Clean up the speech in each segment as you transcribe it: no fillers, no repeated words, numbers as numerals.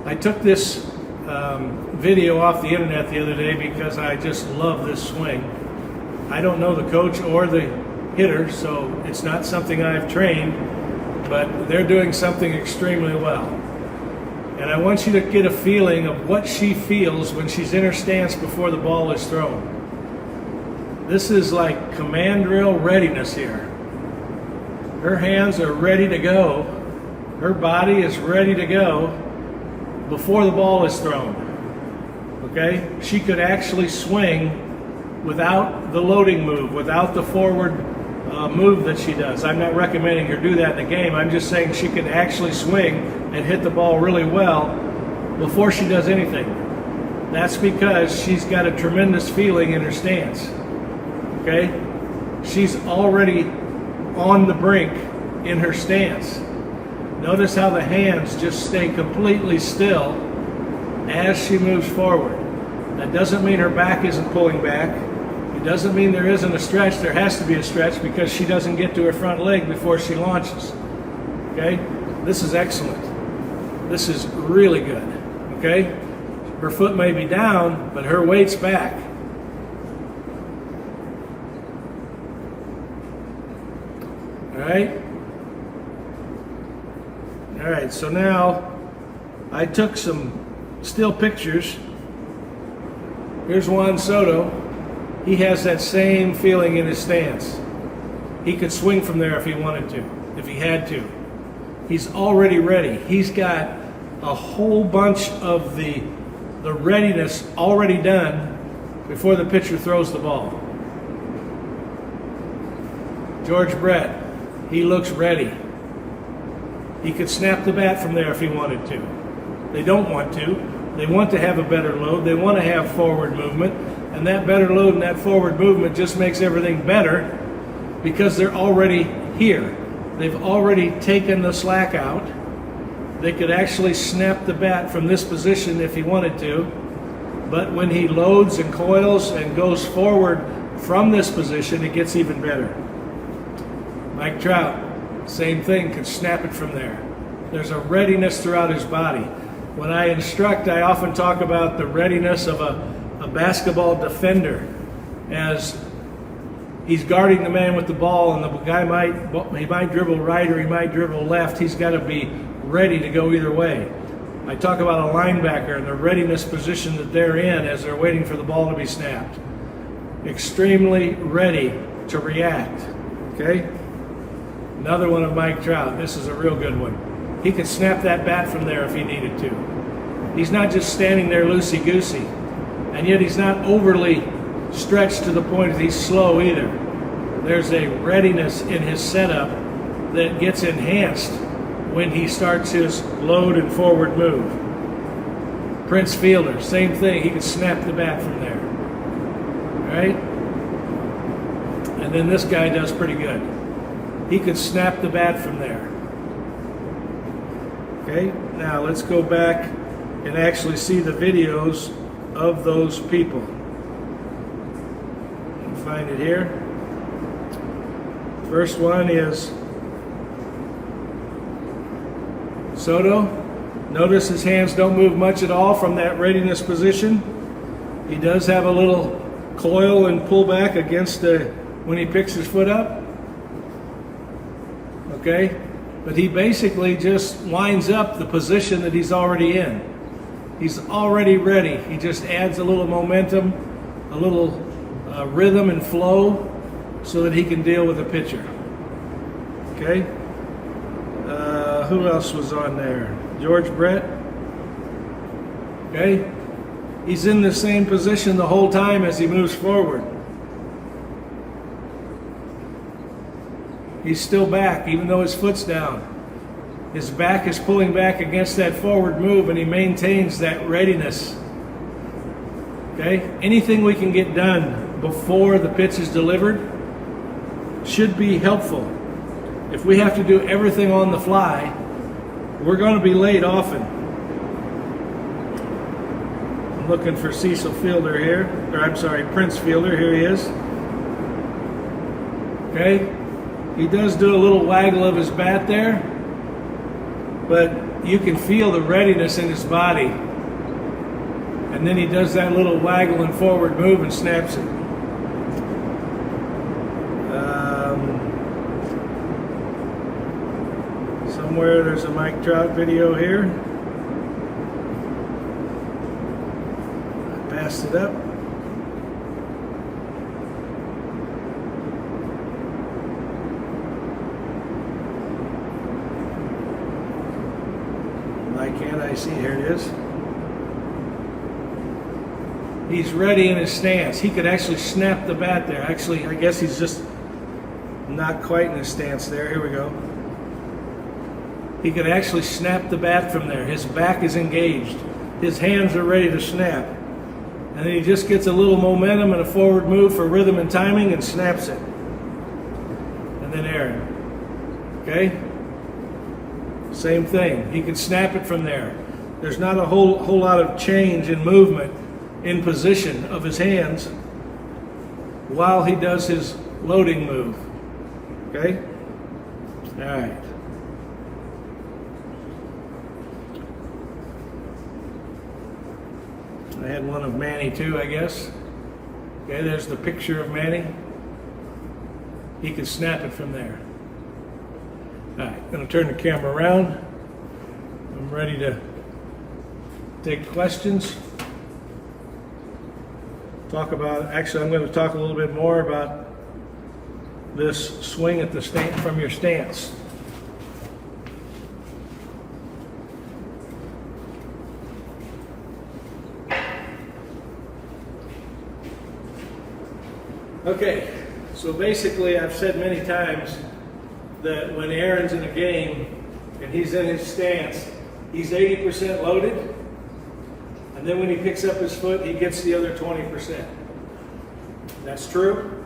I took this video off the internet the other day because I just love this swing. I don't know the coach or the hitter, so it's not something I've trained, but they're doing something extremely well. And I want you to get a feeling of what she feels when she's in her stance before the ball is thrown. This is like command drill readiness here. Her hands are ready to go. Her body is ready to go before the ball is thrown. Okay? She could actually swing without the loading move, without the forward move that she does. I'm not recommending her do that in the game. I'm just saying she could actually swing and hit the ball really well before she does anything. That's because she's got a tremendous feeling in her stance. Okay? She's already on the brink in her stance. Notice how the hands just stay completely still as she moves forward. That doesn't mean her back isn't pulling back. It doesn't mean there isn't a stretch. There has to be a stretch because she doesn't get to her front leg before she launches. Okay? This is excellent. This is really good. Okay? Her foot may be down, but her weight's back. All right? All right, so now I took some still pictures. Here's Juan Soto. He has that same feeling in his stance. He could swing from there if he wanted to, if he had to. He's already ready. He's got a whole bunch of the readiness already done before the pitcher throws the ball. George Brett, he looks ready. He could snap the bat from there if he wanted to. They don't want to. They want to have a better load. They want to have forward movement. And that better load and that forward movement just makes everything better because they're already here. They've already taken the slack out. They could actually snap the bat from this position if he wanted to. But when he loads and coils and goes forward from this position, it gets even better. Mike Trout, same thing, could snap it from there. There's a readiness throughout his body. When I instruct, I often talk about the readiness of a basketball defender as he's guarding the man with the ball, and the guy might dribble right or he might dribble left. He's got to be ready to go either way. I talk about a linebacker and the readiness position that they're in as they're waiting for the ball to be snapped. Extremely ready to react. Okay? Another one of Mike Trout. This is a real good one. He could snap that bat from there if he needed to. He's not just standing there loosey-goosey, and yet he's not overly stretched to the point that he's slow either. There's a readiness in his setup that gets enhanced when he starts his load and forward move. Prince Fielder, same thing. He could snap the bat from there. All right? And then this guy does pretty good. He could snap the bat from there. Okay, now let's go back and actually see the videos of those people. I'll find it here. First one is Soto. Notice his hands don't move much at all from that readiness position. He does have a little coil and pull back against when he picks his foot up. Okay? But he basically just lines up the position that he's already in. He's already ready. He just adds a little momentum, a little rhythm and flow so that he can deal with the pitcher. Okay? Who else was on there? George Brett. Okay? He's in the same position the whole time as he moves forward. He's still back, even though his foot's down. His back is pulling back against that forward move, and he maintains that readiness. Okay? Anything we can get done before the pitch is delivered should be helpful. If we have to do everything on the fly, we're going to be late often. I'm looking for Cecil Fielder here, Prince Fielder. Here he is. Okay? He does do a little waggle of his bat there, but you can feel the readiness in his body. And then he does that little waggle and forward move and snaps it. Somewhere there's a Mike Trout video here. I passed it up. Why can't I see? Here it is. He's ready in his stance. He could actually snap the bat there. Actually, I guess he's just not quite in his stance there. Here we go. He could actually snap the bat from there. His back is engaged. His hands are ready to snap. And then he just gets a little momentum and a forward move for rhythm and timing and snaps it. And then Aaron. Okay? Same thing. He can snap it from there. There's not a whole lot of change in movement in position of his hands while he does his loading move. Okay? All right. I had one of Manny too, I guess. Okay, there's the picture of Manny. He can snap it from there. All right, going to turn the camera around. I'm ready to take questions. Actually, I'm going to talk a little bit more about this swing at the stance from your stance. Okay, so basically I've said many times that when Aaron's in a game and he's in his stance, he's 80% loaded, and then when he picks up his foot, he gets the other 20%. That's true.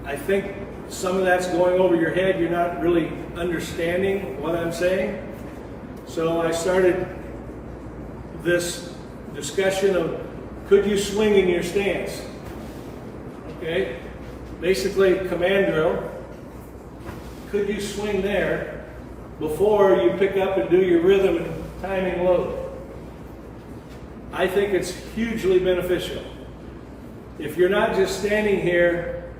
I think some of that's going over your head. You're not really understanding what I'm saying. So I started this discussion of, could you swing in your stance? Okay, basically command drill. Could you swing there before you pick up and do your rhythm and timing load? I think it's hugely beneficial. If you're not just standing here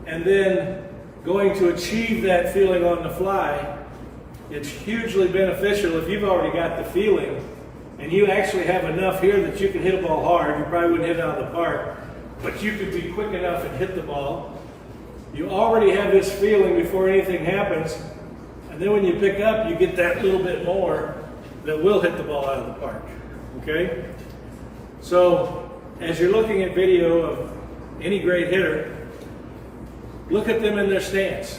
and then going to achieve that feeling on the fly, it's hugely beneficial if you've already got the feeling and you actually have enough here that you can hit a ball hard. You probably wouldn't hit it out of the park, but you could be quick enough and hit the ball. You already have this feeling before anything happens, and then when you pick up, you get that little bit more that will hit the ball out of the park. Okay? So, as you're looking at video of any great hitter, look at them in their stance.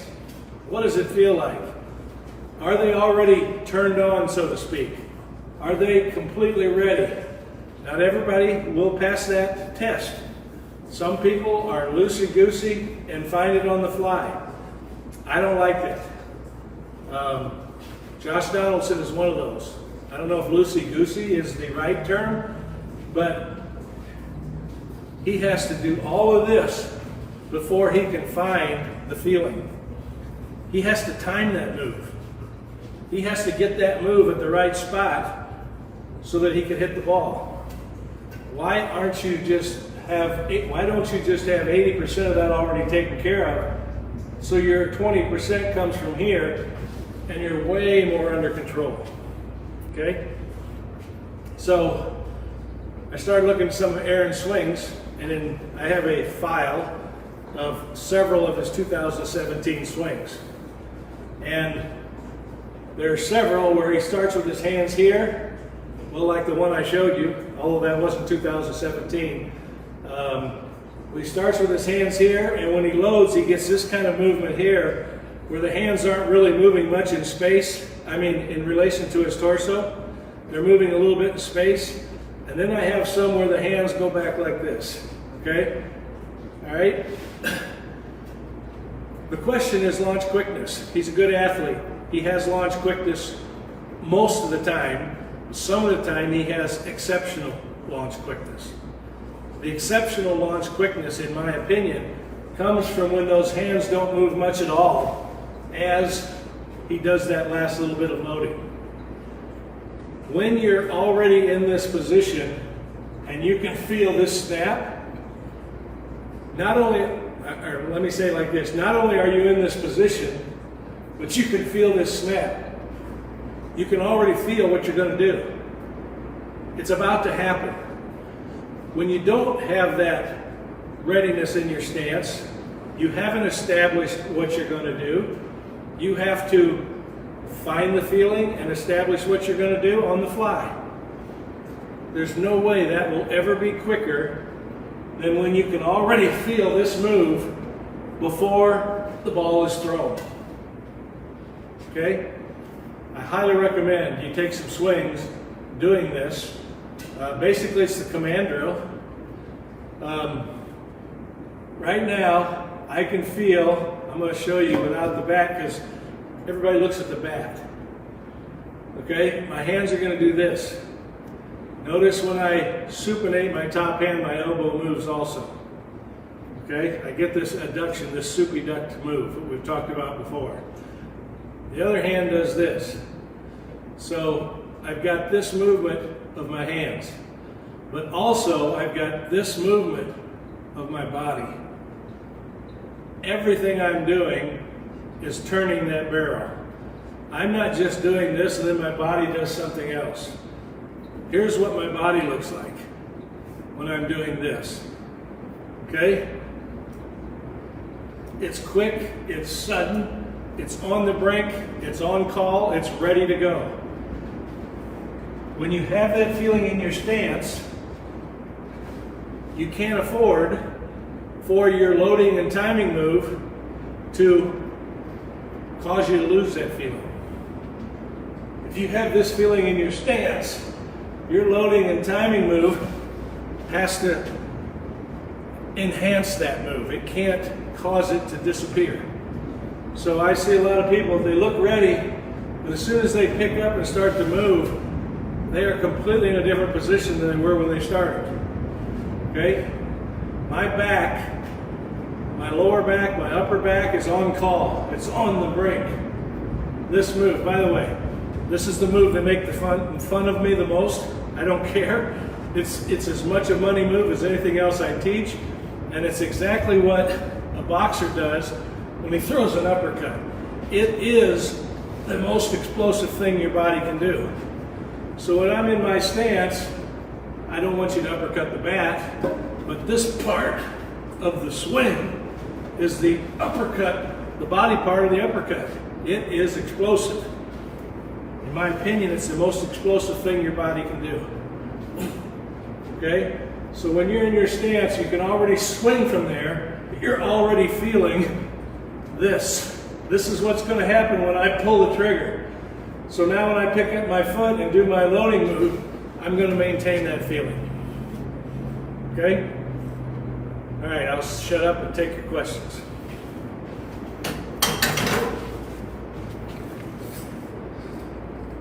What does it feel like? Are they already turned on, so to speak? Are they completely ready? Not everybody will pass that test. Some people are loosey-goosey and find it on the fly. I don't like that. Josh Donaldson is one of those. I don't know if loosey-goosey is the right term, but he has to do all of this before he can find the feeling. He has to time that move. He has to get that move at the right spot so that he can hit the ball. Why don't you just have 80% of that already taken care of, so your 20% comes from here and you're way more under control? Okay? So I started looking at some of Aaron's swings, and then I have a file of several of his 2017 swings. And there are several where he starts with his hands here, well, like the one I showed you, although that wasn't 2017. He starts with his hands here, and when he loads, he gets this kind of movement here, where the hands aren't really moving much in space. I mean, in relation to his torso, they're moving a little bit in space. And then I have some where the hands go back like this. Okay? All right? The question is launch quickness. He's a good athlete. He has launch quickness most of the time. Some of the time, he has exceptional launch quickness. The exceptional launch quickness, in my opinion, comes from when those hands don't move much at all as he does that last little bit of loading. When you're already in this position and you can feel this snap, not only, or let me say it like this, not only are you in this position, but you can feel this snap. You can already feel what you're going to do. It's about to happen. When you don't have that readiness in your stance, you haven't established what you're going to do. You have to find the feeling and establish what you're going to do on the fly. There's no way that will ever be quicker than when you can already feel this move before the ball is thrown. Okay? I highly recommend you take some swings doing this. Basically, it's the command drill. Right now, I can feel, I'm going to show you without the bat because everybody looks at the bat. Okay, my hands are going to do this. Notice when I supinate my top hand, my elbow moves also. Okay, I get this adduction, this supi-duct move that we've talked about before. The other hand does this. So I've got this movement of my hands, but also I've got this movement of my body. Everything I'm doing is turning that barrel. I'm not just doing this and then my body does something else. Here's what my body looks like when I'm doing this. Okay? It's quick, it's sudden, it's on the brink, it's on call, it's ready to go. When you have that feeling in your stance, you can't afford for your loading and timing move to cause you to lose that feeling. If you have this feeling in your stance, your loading and timing move has to enhance that move. It can't cause it to disappear. So I see a lot of people, they look ready, but as soon as they pick up and start to move, they are completely in a different position than they were when they started. Okay? My back, my lower back, my upper back is on call. It's on the brink. This move, by the way, this is the move that make the fun of me the most. I don't care. It's as much a money move as anything else I teach, and it's exactly what a boxer does when he throws an uppercut. It is the most explosive thing your body can do. So when I'm in my stance, I don't want you to uppercut the bat, but this part of the swing is the uppercut, the body part of the uppercut. It is explosive. In my opinion, it's the most explosive thing your body can do. Okay? So when you're in your stance, you can already swing from there. You're already feeling this. This is what's going to happen when I pull the trigger. So now when I pick up my foot and do my loading move, I'm going to maintain that feeling. Okay? All right, I'll shut up and take your questions.